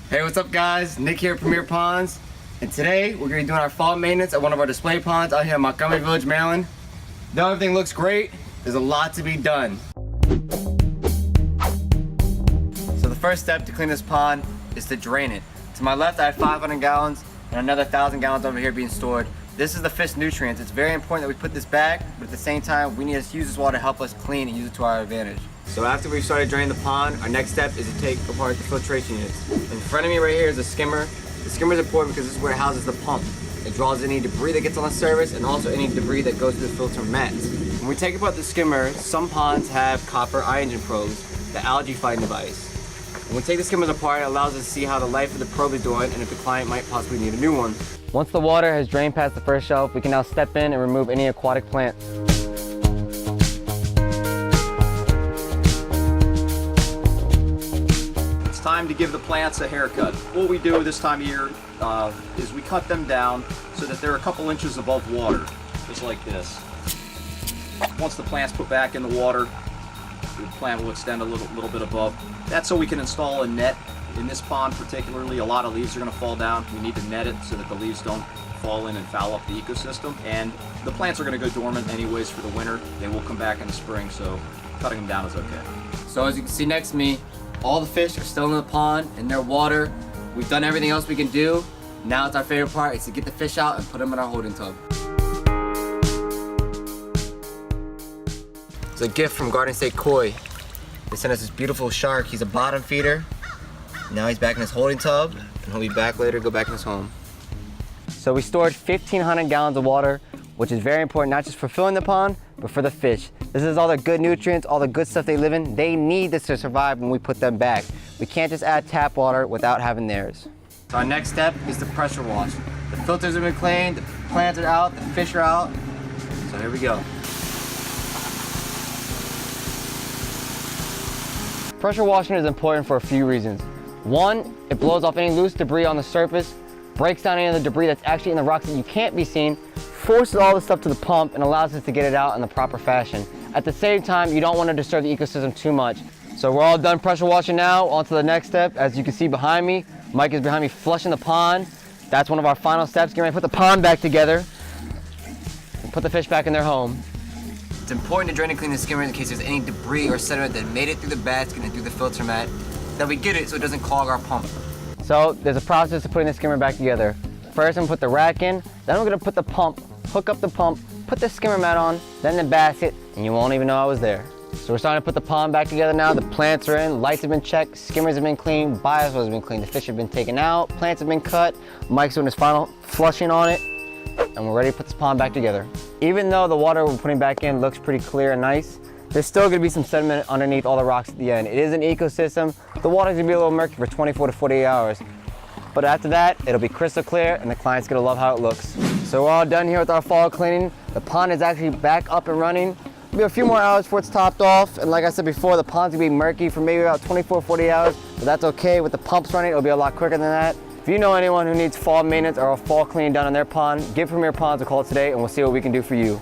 Hey, what's up guys? Nick here at Premier Ponds, and today we're going to be doing our fall maintenance at one of our display ponds out here in Montgomery Village, Maryland. Though everything looks great, there's a lot to be done. So the first step to clean this pond is to drain it. To my left I have 500 gallons and another 1,000 gallons over here being stored. This is the fish nutrients. It's very important that we put this back, but at the same time we need to use this water to help us clean and use it to our advantage. So after we've started draining the pond, our next step is to take apart the filtration units. In front of me right here is a skimmer. The skimmer is important because this is where it houses the pump. It draws any debris that gets on the surface and also any debris that goes through the filter mats. When we take apart the skimmer, some ponds have copper eye engine probes, the algae fighting device. When we take the skimmers apart, it allows us to see how the life of the probe is doing and if the client might possibly need a new one. Once the water has drained past the first shelf, we can now step in and remove any aquatic plants. Time to give the plants a haircut. What we do this time of year is we cut them down so that they're a couple inches above water, just like this. Once the plant's put back in the water, the plant will extend a little bit above. That's so we can install a net. In this pond particularly, a lot of leaves are going to fall down. We need to net it so that the leaves don't fall in and foul up the ecosystem. And the plants are going to go dormant anyways for the winter. They will come back in the spring, so cutting them down is okay. So as you can see next to me, all the fish are still in the pond, in their water. We've done everything else we can do. Now it's our favorite part, it's to get the fish out and put them in our holding tub. It's a gift from Garden State Koi. They sent us this beautiful shark. He's a bottom feeder. Now he's back in his holding tub, and he'll be back later, go back in his home. So we stored 1,500 gallons of water, which is very important, not just for filling the pond, but for the fish. This is all the good nutrients, all the good stuff they live in. They need this to survive when we put them back. We can't just add tap water without having theirs. So our next step is the pressure wash. The filters have been cleaned, the plants are out, the fish are out. So here we go. Pressure washing is important for a few reasons. One, it blows off any loose debris on the surface, breaks down any of the debris that's actually in the rocks that you can't be seen, forces all the stuff to the pump and allows us to get it out in the proper fashion. At the same time, you don't want to disturb the ecosystem too much. So we're all done pressure washing now. On to the next step. As you can see behind me, Mike is behind me flushing the pond. That's one of our final steps. Getting ready to put the pond back together and put the fish back in their home. It's important to drain and clean the skimmer in case there's any debris or sediment that made it through the basket and through the filter mat, that we get it so it doesn't clog our pump. So there's a process to putting the skimmer back together. First, I'm gonna put the rack in, then I'm gonna put the pump, hook up the pump, put the skimmer mat on, then the basket, and you won't even know I was there. So we're starting to put the pond back together now. The plants are in, lights have been checked, skimmers have been cleaned, bioswales have been cleaned, the fish have been taken out, plants have been cut, Mike's doing his final flushing on it, and we're ready to put this pond back together. Even though the water we're putting back in looks pretty clear and nice, there's still gonna be some sediment underneath all the rocks at the end. It is an ecosystem. The water's gonna be a little murky for 24 to 48 hours. But after that, it'll be crystal clear and the client's gonna love how it looks. So we're all done here with our fall cleaning. The pond is actually back up and running. It'll be a few more hours before it's topped off. And like I said before, the pond's gonna be murky for maybe about 24, 40 hours, but that's okay. With the pumps running, it'll be a lot quicker than that. If you know anyone who needs fall maintenance or a fall cleaning done on their pond, give Premier Ponds a call today and we'll see what we can do for you.